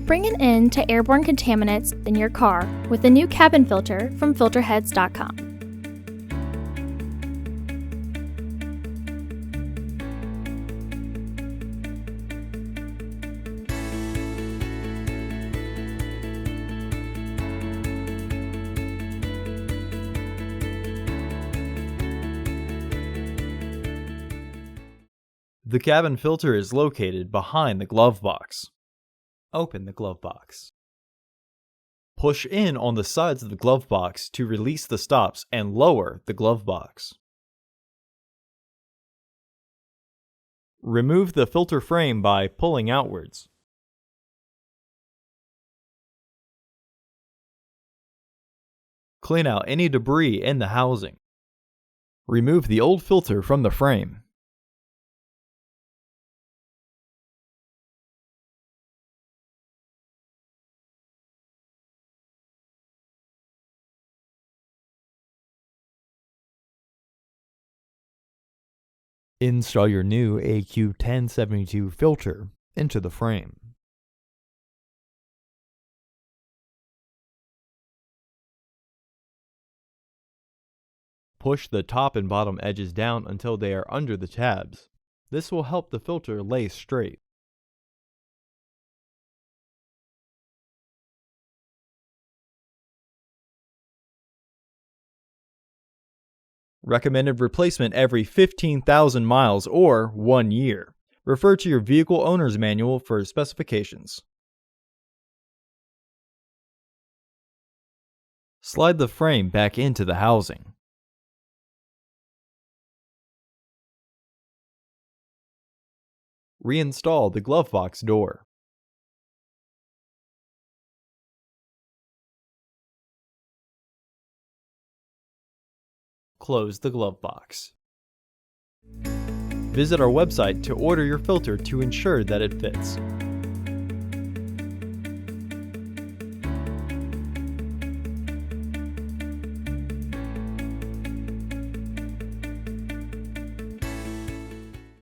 Bring an end to airborne contaminants in your car with a new cabin filter from Filterheads.com. The cabin filter is located behind the glove box. Open the glove box. Push in on the sides of the glove box to release the stops and lower the glove box. Remove the filter frame by pulling outwards. Clean out any debris in the housing. Remove the old filter from the frame. Install your new AQ1072 filter into the frame. Push the top and bottom edges down until they are under the tabs. This will help the filter lay straight. Recommended replacement every 15,000 miles or 1 year. Refer to your vehicle owner's manual for specifications. Slide the frame back into the housing. Reinstall the glove box door. Close the glove box. Visit our website to order your filter to ensure that it fits.